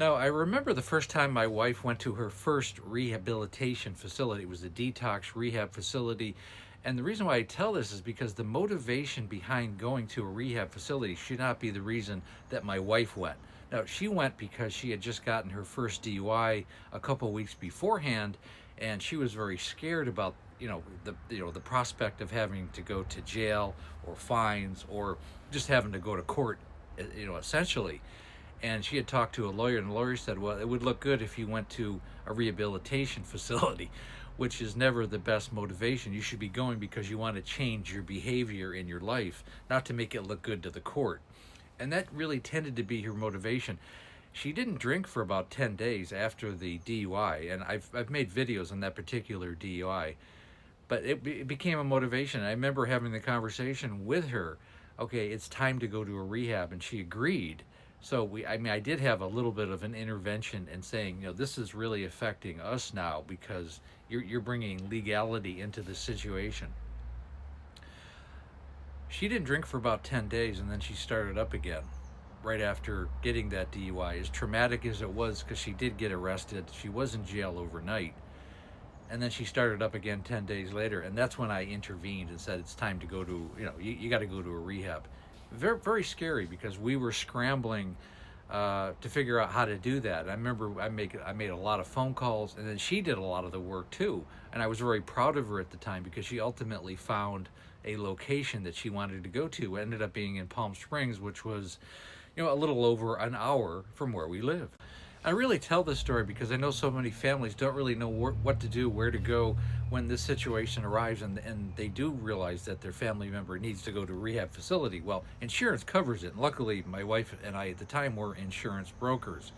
Now, I remember the first time my wife went to her first rehabilitation facility. It was a detox rehab facility. And the reason why I tell this is because the motivation behind going to a rehab facility should not be the reason that my wife went. Now, she went because she had just gotten her first DUI a couple weeks beforehand, and she was very scared about the prospect of having to go to jail or fines or just having to go to court, essentially. And she had talked to a lawyer, and the lawyer said, well, it would look good if you went to a rehabilitation facility, which is never the best motivation. You should be going because you want to change your behavior in your life, not to make it look good to the court. And that really tended to be her motivation. She didn't drink for about 10 days after the DUI, and I've made videos on that particular DUI, but it became a motivation. I remember having the conversation with her, okay, it's time to go to a rehab, and she agreed. So I did have a little bit of an intervention in saying, this is really affecting us now because you're bringing legality into the situation. She didn't drink for about 10 days, and then she started up again right after getting that DUI. As traumatic as it was, because she did get arrested, she was in jail overnight, and then she started up again 10 days later, and that's when I intervened and said, it's time to go to, you got to go to a rehab. Very, very scary, because we were scrambling to figure out how to do that. I remember I made a lot of phone calls, and then she did a lot of the work too, and I was very proud of her at the time because she ultimately found a location that she wanted to go to. It ended up being in Palm Springs, which was a little over an hour from where we live. I really tell this story because I know so many families don't really know what to do, where to go when this situation arrives, and they do realize that their family member needs to go to a rehab facility. Well, insurance covers it, and luckily my wife and I at the time were insurance brokers.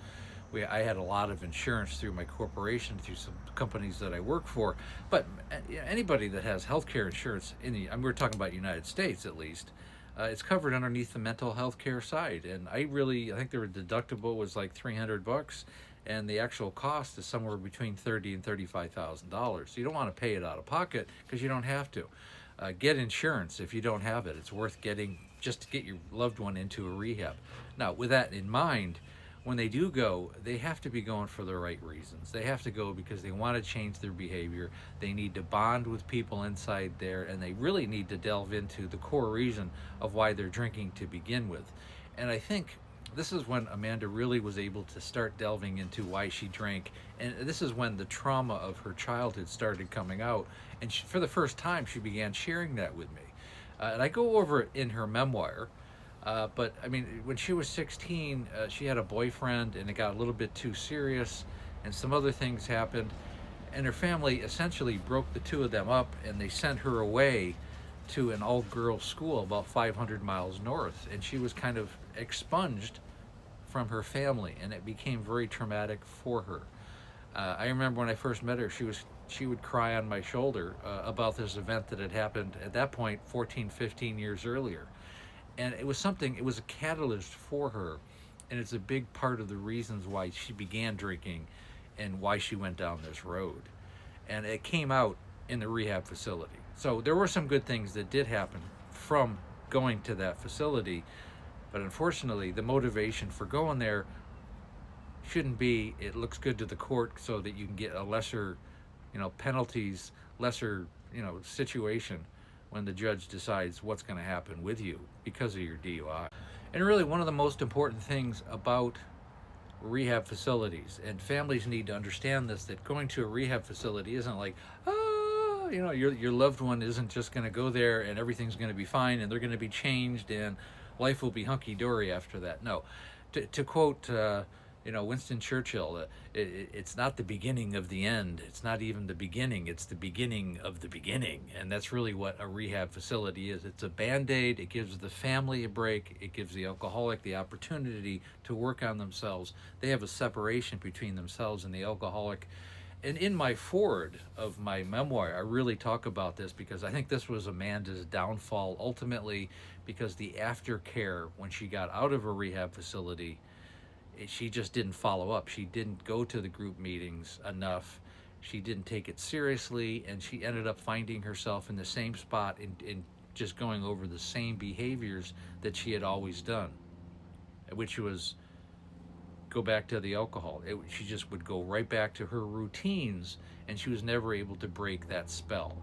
I had a lot of insurance through my corporation, through some companies that I work for, but anybody that has healthcare insurance, we're talking about United States at least, it's covered underneath the mental health care side. And I think their deductible was like $300, and the actual cost is somewhere between $30,000 and $35,000. So you don't want to pay it out of pocket because you don't have to. Get insurance if you don't have it. It's worth getting just to get your loved one into a rehab. Now, with that in mind, when they do go, they have to be going for the right reasons. They have to go because they want to change their behavior. They need to bond with people inside there, and they really need to delve into the core reason of why they're drinking to begin with. And I think this is when Amanda really was able to start delving into why she drank. And this is when the trauma of her childhood started coming out. And for the first time, she began sharing that with me. And I go over it in her memoir. But when she was 16, she had a boyfriend, and it got a little bit too serious, and some other things happened, and her family essentially broke the two of them up, and they sent her away to an all-girls school about 500 miles north, and she was kind of expunged from her family, and it became very traumatic for her. I remember when I first met her, she would cry on my shoulder about this event that had happened at that point 14, 15 years earlier. And it was a catalyst for her, and it's a big part of the reasons why she began drinking and why she went down this road. And it came out in the rehab facility. So there were some good things that did happen from going to that facility, but unfortunately, the motivation for going there shouldn't be, it looks good to the court so that you can get a lesser, penalties, lesser, situation when the judge decides what's going to happen with you because of your DUI. And really, one of the most important things about rehab facilities, and families need to understand this, that going to a rehab facility isn't like, your loved one isn't just going to go there and everything's going to be fine and they're going to be changed and life will be hunky-dory after that. No. To quote Winston Churchill, it's not the beginning of the end. It's not even the beginning. It's the beginning of the beginning. And that's really what a rehab facility is. It's a Band-Aid. It gives the family a break. It gives the alcoholic the opportunity to work on themselves. They have a separation between themselves and the alcoholic. And in my foreword of my memoir, I really talk about this because I think this was Amanda's downfall ultimately, because the aftercare when she got out of a rehab facility, she just didn't follow up. She didn't go to the group meetings enough. She didn't take it seriously, and she ended up finding herself in the same spot in just going over the same behaviors that she had always done, which was go back to the alcohol. She just would go right back to her routines, and she was never able to break that spell.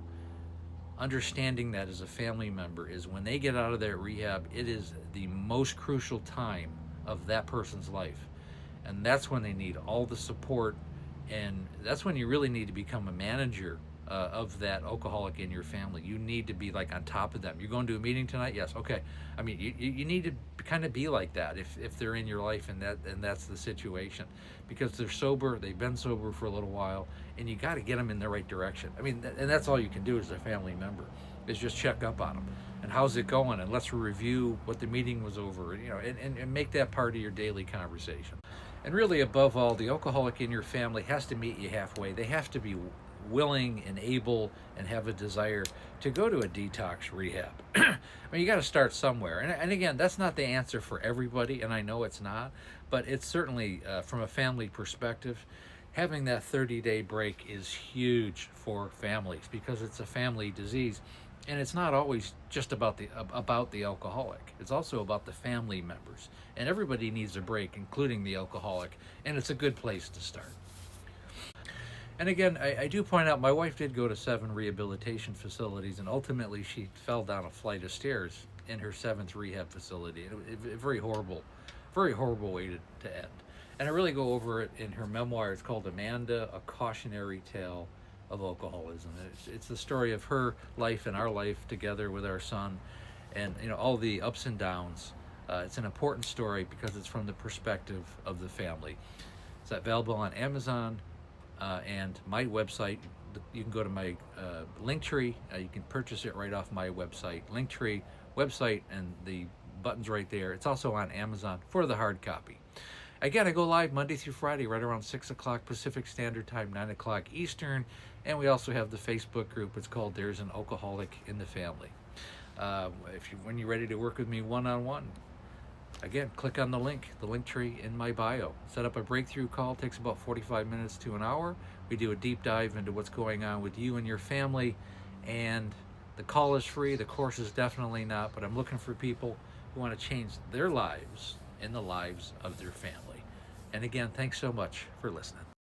Understanding that as a family member is when they get out of that rehab, it is the most crucial time of that person's life. And that's when they need all the support, and that's when you really need to become a manager of that alcoholic in your family. You need to be like on top of them. You're going to a meeting tonight? Yes. Okay. I mean, you need to kind of be like that if they're in your life, and that's the situation, because they're sober, they've been sober for a little while, and you got to get them in the right direction. I mean, and that's all you can do as a family member, is just check up on them and how's it going, and let's review what the meeting was over, and make that part of your daily conversation. And really, above all, the alcoholic in your family has to meet you halfway. They have to be willing and able and have a desire to go to a detox rehab. I mean, you got to start somewhere. And again, that's not the answer for everybody, and I know it's not, but it's certainly, from a family perspective, having that 30-day break is huge for families, because it's a family disease. And it's not always just about the alcoholic. It's also about the family members. And everybody needs a break, including the alcoholic. And it's a good place to start. And again, I do point out, my wife did go to 7 rehabilitation facilities, and ultimately she fell down a flight of stairs in her 7th rehab facility. A very horrible way to end. And I really go over it in her memoir. It's called Amanda, A Cautionary Tale of Alcoholism. It's the story of her life and our life together with our son, and all the ups and downs. It's an important story because it's from the perspective of the family. It's available on Amazon and my website. You can go to my Linktree. You can purchase it right off my website, Linktree website, and the button's right there. It's also on Amazon for the hard copy. Again, I go live Monday through Friday, right around 6 o'clock Pacific Standard Time, 9 o'clock Eastern. And we also have the Facebook group. It's called There's an Alcoholic in the Family. When you're ready to work with me one-on-one, again, click on the link tree in my bio. Set up a breakthrough call. It takes about 45 minutes to an hour. We do a deep dive into what's going on with you and your family. And the call is free. The course is definitely not. But I'm looking for people who want to change their lives and the lives of their family. And again, thanks so much for listening.